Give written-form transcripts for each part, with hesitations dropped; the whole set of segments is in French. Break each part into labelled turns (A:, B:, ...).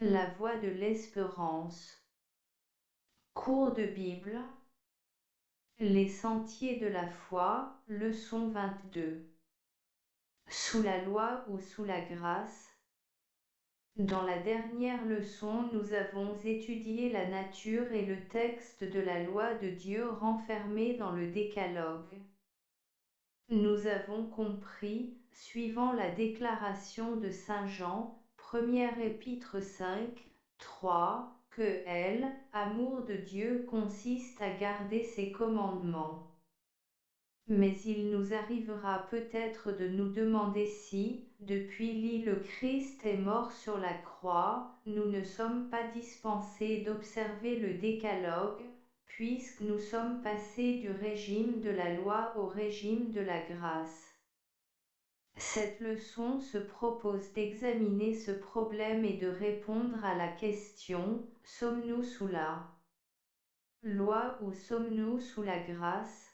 A: La voie de l'espérance. Cours de Bible. Les sentiers de la foi, leçon 22. Sous la loi ou sous la grâce. Dans la dernière leçon, nous avons étudié la nature et le texte de la loi de Dieu renfermé dans le Décalogue. Nous avons compris, suivant la déclaration de Saint Jean, première épître 5, 3, que l'amour de Dieu consiste à garder ses commandements. Mais il nous arrivera peut-être de nous demander si, depuis le Christ est mort sur la croix, nous ne sommes pas dispensés d'observer le Décalogue, puisque nous sommes passés du régime de la loi au régime de la grâce. Cette leçon se propose d'examiner ce problème et de répondre à la question, sommes-nous sous la loi ou sommes-nous sous la grâce?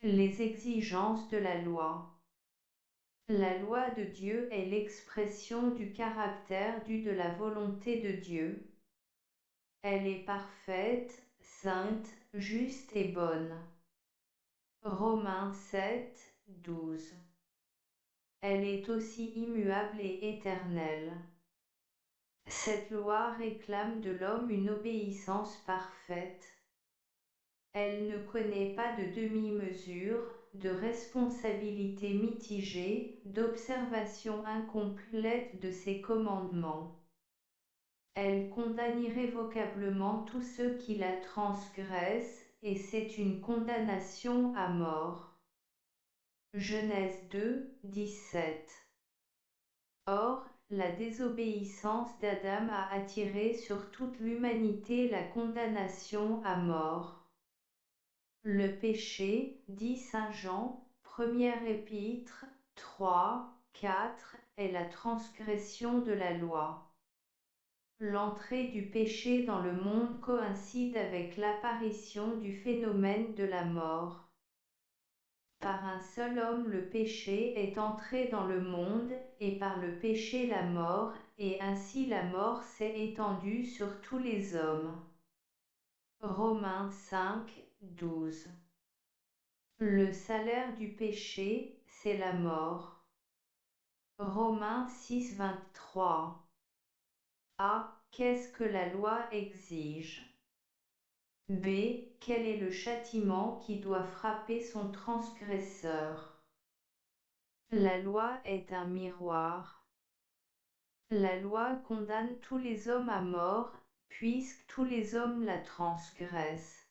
A: Les exigences de la loi. La loi de Dieu est l'expression du caractère de la volonté de Dieu. Elle est parfaite, sainte, juste et bonne. Romains 7, 12. Elle est aussi immuable et éternelle. Cette loi réclame de l'homme une obéissance parfaite. Elle ne connaît pas de demi-mesure, de responsabilité mitigée, d'observation incomplète de ses commandements. Elle condamne irrévocablement tous ceux qui la transgressent, et c'est une condamnation à mort. Genèse 2, 17. Or, la désobéissance d'Adam a attiré sur toute l'humanité la condamnation à mort. Le péché, dit Saint Jean, première épître, 3, 4, est la transgression de la loi. L'entrée du péché dans le monde coïncide avec l'apparition du phénomène de la mort. Par un seul homme le péché est entré dans le monde, et par le péché la mort, et ainsi la mort s'est étendue sur tous les hommes. Romains 5, 12. Le salaire du péché, c'est la mort. Romains 6, 23. A. Qu'est-ce que la loi exige? B. Quel est le châtiment qui doit frapper son transgresseur? La loi est un miroir. La loi condamne tous les hommes à mort, puisque tous les hommes la transgressent.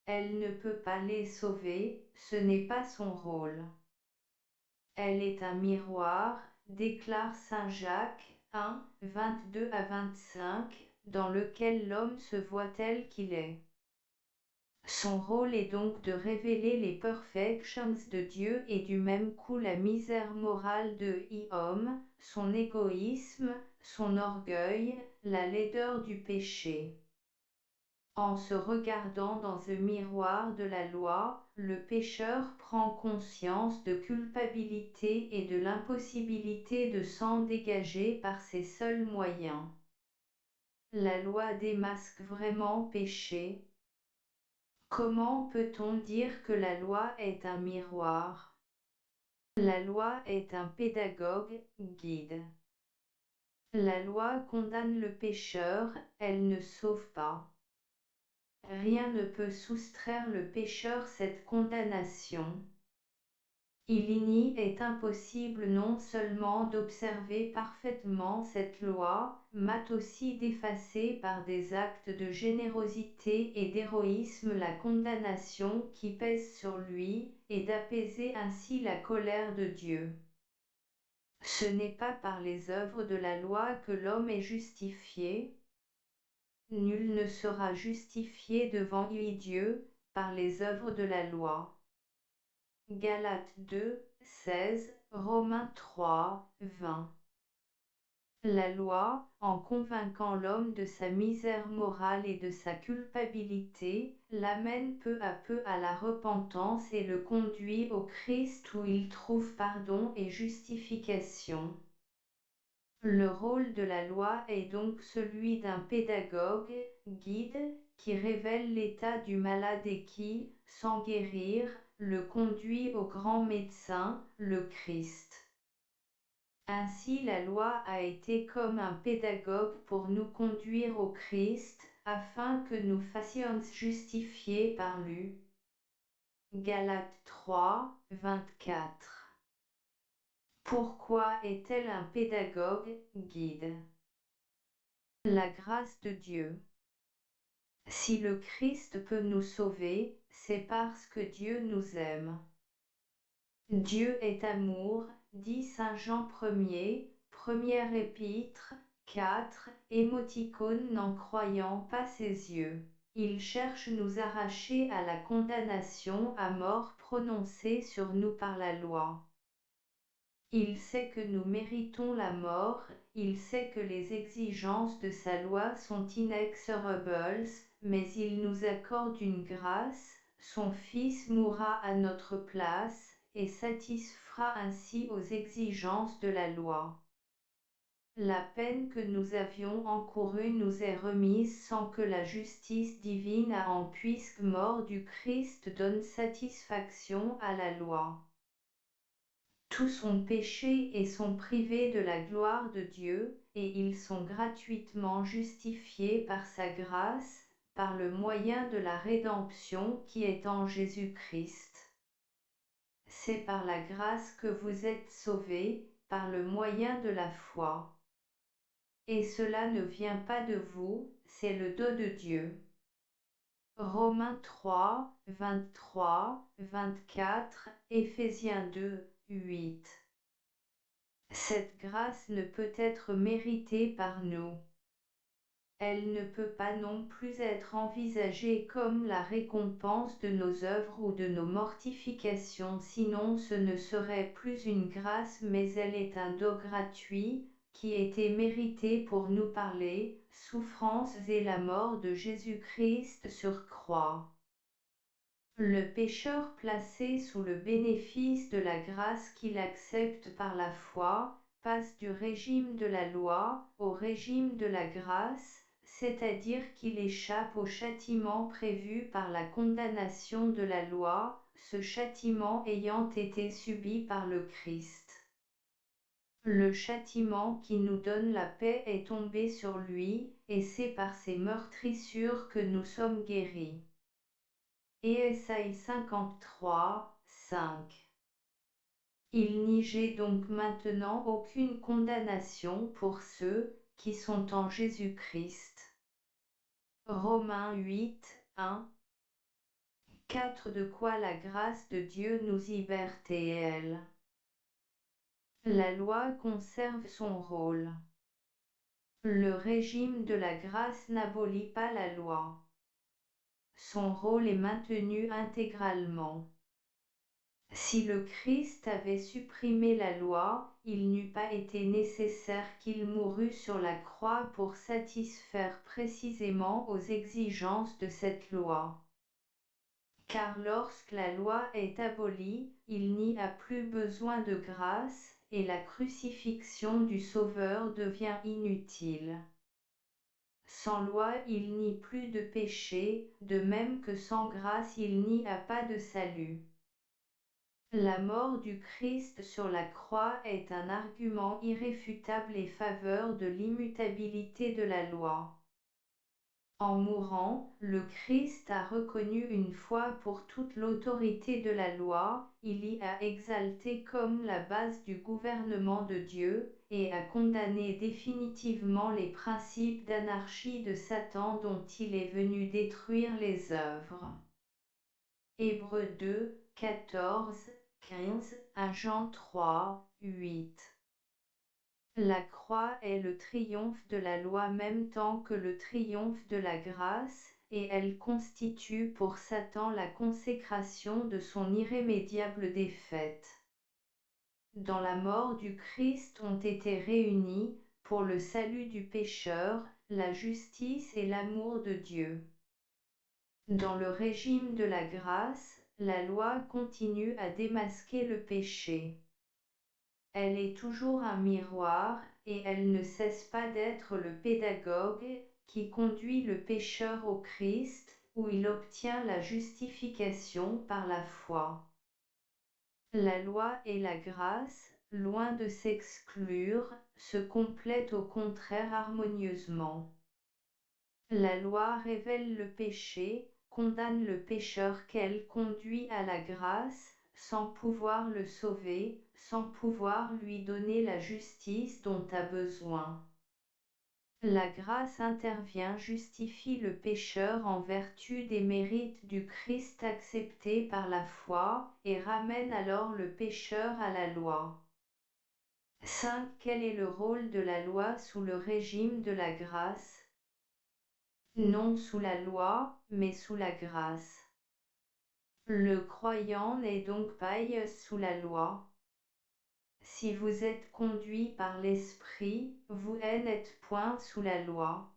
A: Elle ne peut pas les sauver, ce n'est pas son rôle. Elle est un miroir, déclare Saint Jacques 1, 22 à 25, dans lequel l'homme se voit tel qu'il est. Son rôle est donc de révéler les perfections de Dieu et du même coup la misère morale de l'homme, son égoïsme, son orgueil, la laideur du péché. En se regardant dans le miroir de la loi, le pécheur prend conscience de culpabilité et de l'impossibilité de s'en dégager par ses seuls moyens. La loi démasque vraiment péché. Comment peut-on dire que la loi est un miroir? La loi est un pédagogue, guide. La loi condamne le pécheur, elle ne sauve pas. Rien ne peut soustraire le pécheur cette condamnation. Il n'y est impossible non seulement d'observer parfaitement cette loi, mais aussi d'effacer par des actes de générosité et d'héroïsme la condamnation qui pèse sur lui, et d'apaiser ainsi la colère de Dieu. Ce n'est pas par les œuvres de la loi que l'homme est justifié. Nul ne sera justifié devant Dieu, par les œuvres de la loi. Galates 2, 16, Romains 3, 20. La loi, en convainquant l'homme de sa misère morale et de sa culpabilité, l'amène peu à peu à la repentance et le conduit au Christ où il trouve pardon et justification. Le rôle de la loi est donc celui d'un pédagogue, guide, qui révèle l'état du malade et qui, sans guérir, le conduit au grand médecin, le Christ. Ainsi la loi a été comme un pédagogue pour nous conduire au Christ, afin que nous fassions justifiés par lui. Galates 3, 24. Pourquoi est-elle un pédagogue, guide? La grâce de Dieu. Si le Christ peut nous sauver, c'est parce que Dieu nous aime. Dieu est amour, dit Saint Jean 1er, première épître, 4, émoticône n'en croyant pas ses yeux. Il cherche nous arracher à la condamnation à mort prononcée sur nous par la loi. Il sait que nous méritons la mort, il sait que les exigences de sa loi sont inexorables, mais il nous accorde une grâce, son Fils mourra à notre place, et satisfera ainsi aux exigences de la loi. La peine que nous avions encourue nous est remise sans que la justice divine en puisque mort du Christ donne satisfaction à la loi. Tous ont péché et sont privés de la gloire de Dieu, et ils sont gratuitement justifiés par sa grâce, par le moyen de la rédemption qui est en Jésus-Christ. C'est par la grâce que vous êtes sauvés, par le moyen de la foi. Et cela ne vient pas de vous, c'est le don de Dieu. Romains 3, 23, 24, Éphésiens 2, 8. Cette grâce ne peut être méritée par nous. Elle ne peut pas non plus être envisagée comme la récompense de nos œuvres ou de nos mortifications, sinon ce ne serait plus une grâce mais elle est un don gratuit, qui était mérité pour nous par les souffrances et la mort de Jésus-Christ sur croix. Le pécheur placé sous le bénéfice de la grâce qu'il accepte par la foi, passe du régime de la loi au régime de la grâce, c'est-à-dire qu'il échappe au châtiment prévu par la condamnation de la loi, ce châtiment ayant été subi par le Christ. Le châtiment qui nous donne la paix est tombé sur lui, et c'est par ses meurtrissures que nous sommes guéris. Ésaïe 53, 5. Il n'y a donc maintenant aucune condamnation pour ceux qui sont en Jésus-Christ. Romains 8, 1. 4. De quoi la grâce de Dieu nous libère-t-elle? La loi conserve son rôle. Le régime de la grâce n'abolit pas la loi. Son rôle est maintenu intégralement. Si le Christ avait supprimé la loi, il n'eût pas été nécessaire qu'il mourût sur la croix pour satisfaire précisément aux exigences de cette loi. Car lorsque la loi est abolie, il n'y a plus besoin de grâce, et la crucifixion du Sauveur devient inutile. Sans loi il n'y a plus de péché, de même que sans grâce il n'y a pas de salut. La mort du Christ sur la croix est un argument irréfutable en faveur de l'immutabilité de la loi. En mourant, le Christ a reconnu une fois pour toutes l'autorité de la loi, il y a exalté comme la base du gouvernement de Dieu, et a condamné définitivement les principes d'anarchie de Satan dont il est venu détruire les œuvres. Hébreux 2, 14, 15, à Jean 3, 8. La croix est le triomphe de la loi même temps que le triomphe de la grâce, et elle constitue pour Satan la consécration de son irrémédiable défaite. Dans la mort du Christ ont été réunis, pour le salut du pécheur, la justice et l'amour de Dieu. Dans le régime de la grâce, la loi continue à démasquer le péché. Elle est toujours un miroir, et elle ne cesse pas d'être le pédagogue qui conduit le pécheur au Christ, où il obtient la justification par la foi. La loi et la grâce, loin de s'exclure, se complètent au contraire harmonieusement. La loi révèle le péché, condamne le pécheur qu'elle conduit à la grâce, sans pouvoir le sauver, sans pouvoir lui donner la justice dont a besoin. La grâce intervient, justifie le pécheur en vertu des mérites du Christ acceptés par la foi, et ramène alors le pécheur à la loi. 5. Quel est le rôle de la loi sous le régime de la grâce? Non sous la loi, mais sous la grâce. Le croyant n'est donc pas sous la loi. Si vous êtes conduit par l'Esprit, vous n'êtes point sous la loi.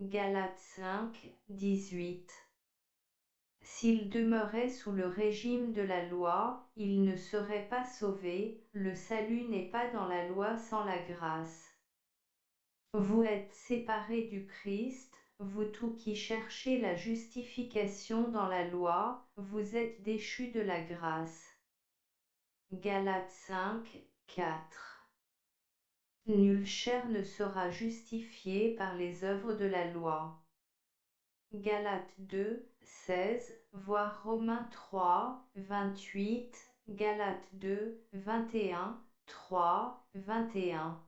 A: Galates 5, 18. S'il demeurait sous le régime de la loi, il ne serait pas sauvé, le salut n'est pas dans la loi sans la grâce. Vous êtes séparés du Christ, vous tous qui cherchez la justification dans la loi, vous êtes déchus de la grâce. Galates 5, 4. Nulle chair ne sera justifiée par les œuvres de la loi. Galates 2, 16, voire Romains 3, 28, Galates 2, 21, 3, 21.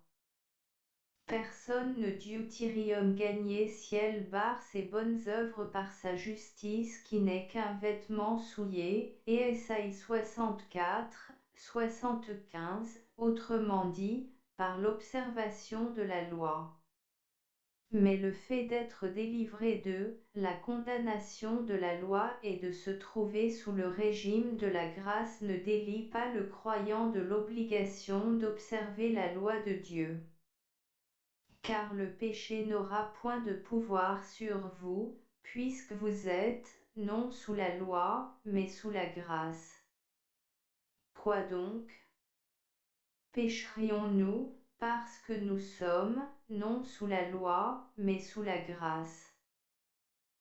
A: Personne ne Deutérium gagné ciel barre ses bonnes œuvres par sa justice qui n'est qu'un vêtement souillé, et Ésaïe 64, 75, autrement dit, par l'observation de la loi. Mais le fait d'être délivré de la condamnation de la loi et de se trouver sous le régime de la grâce ne délie pas le croyant de l'obligation d'observer la loi de Dieu. Car le péché n'aura point de pouvoir sur vous, puisque vous êtes, non sous la loi, mais sous la grâce. Quoi donc? Pécherions-nous, parce que nous sommes, non sous la loi, mais sous la grâce?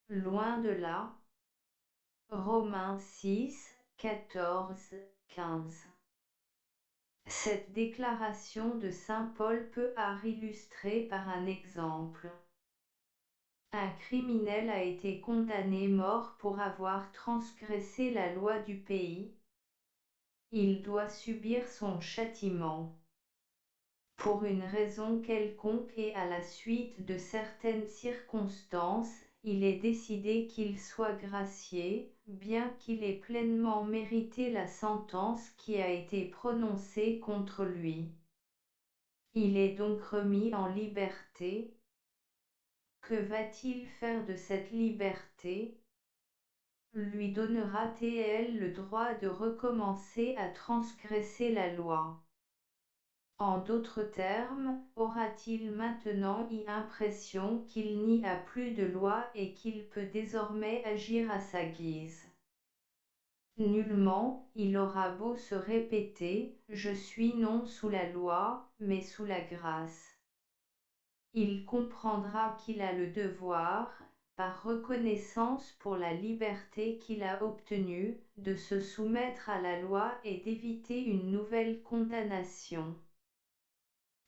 A: Loin de là. Romains 6, 14, 15. Cette déclaration de saint Paul peut être illustrée par un exemple. Un criminel a été condamné mort pour avoir transgressé la loi du pays. Il doit subir son châtiment. Pour une raison quelconque et à la suite de certaines circonstances, il est décidé qu'il soit gracié, bien qu'il ait pleinement mérité la sentence qui a été prononcée contre lui. Il est donc remis en liberté. Que va-t-il faire de cette liberté? Lui donnera-t-elle le droit de recommencer à transgresser la loi? En d'autres termes, aura-t-il maintenant l'impression qu'il n'y a plus de loi et qu'il peut désormais agir à sa guise? Nullement, il aura beau se répéter, je suis non sous la loi, mais sous la grâce. Il comprendra qu'il a le devoir, par reconnaissance pour la liberté qu'il a obtenue, de se soumettre à la loi et d'éviter une nouvelle condamnation.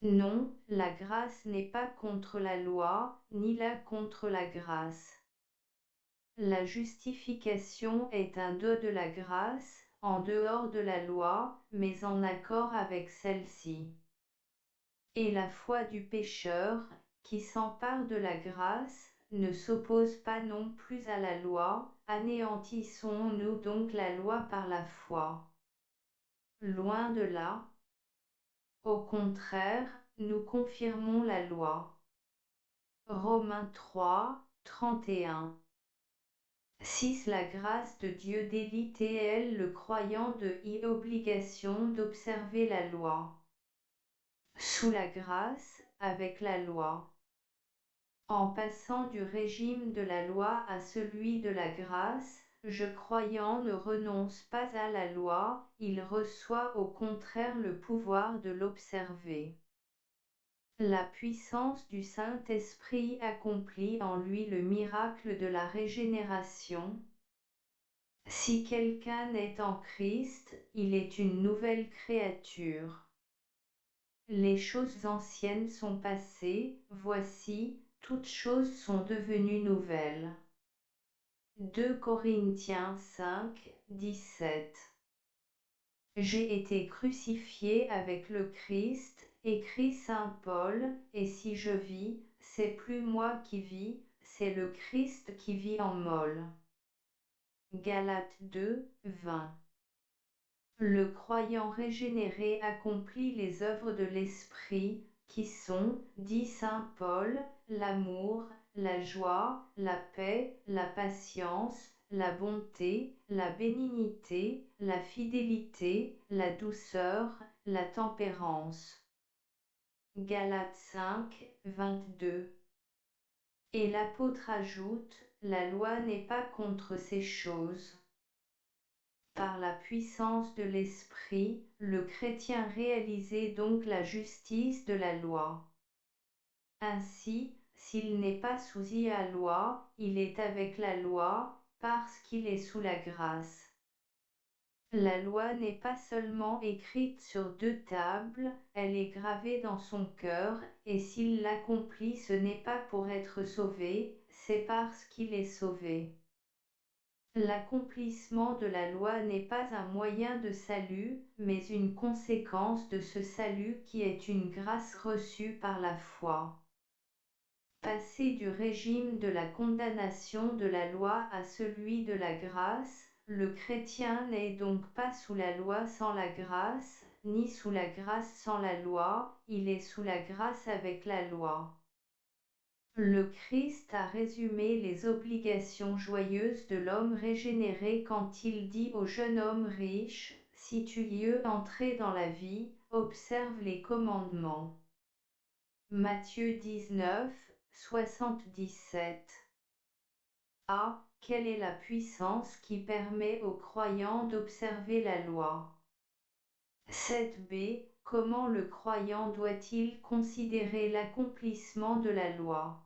A: Non, la grâce n'est pas contre la loi, ni là contre la grâce. La justification est un don de la grâce, en dehors de la loi, mais en accord avec celle-ci. Et la foi du pécheur, qui s'empare de la grâce, ne s'oppose pas non plus à la loi. Anéantissons-nous donc la loi par la foi? Loin de là. Au contraire, nous confirmons la loi. Romains 3, 31. 6. La grâce de Dieu délie-t-elle le croyant de l'obligation d'observer la loi? Sous la grâce, avec la loi. En passant du régime de la loi à celui de la grâce, je croyant ne renonce pas à la loi, il reçoit au contraire le pouvoir de l'observer. La puissance du Saint-Esprit accomplit en lui le miracle de la régénération. Si quelqu'un est en Christ, il est une nouvelle créature. Les choses anciennes sont passées, voici, toutes choses sont devenues nouvelles. 2 Corinthiens 5, 17. J'ai été crucifié avec le Christ, écrit saint Paul, et si je vis, c'est plus moi qui vis, c'est le Christ qui vit en moi. Galates 2, 20. Le croyant régénéré accomplit les œuvres de l'Esprit, qui sont, dit saint Paul, l'amour, la joie, la paix, la patience, la bonté, la bénignité, la fidélité, la douceur, la tempérance. Galates 5, 22. Et l'apôtre ajoute, la loi n'est pas contre ces choses. Par la puissance de l'Esprit, le chrétien réalisait donc la justice de la loi. Ainsi, s'il n'est pas soumis à la loi, il est avec la loi, parce qu'il est sous la grâce. La loi n'est pas seulement écrite sur 2 tables, elle est gravée dans son cœur, et s'il l'accomplit ce n'est pas pour être sauvé, c'est parce qu'il est sauvé. L'accomplissement de la loi n'est pas un moyen de salut, mais une conséquence de ce salut qui est une grâce reçue par la foi. Passer du régime de la condamnation de la loi à celui de la grâce, le chrétien n'est donc pas sous la loi sans la grâce, ni sous la grâce sans la loi, il est sous la grâce avec la loi. Le Christ a résumé les obligations joyeuses de l'homme régénéré quand il dit au jeune homme riche, « Si tu veux entrer dans la vie, observe les commandements. » Matthieu 19, 77. A. Quelle est la puissance qui permet aux croyants d'observer la loi? 7b. Comment le croyant doit-il considérer l'accomplissement de la loi?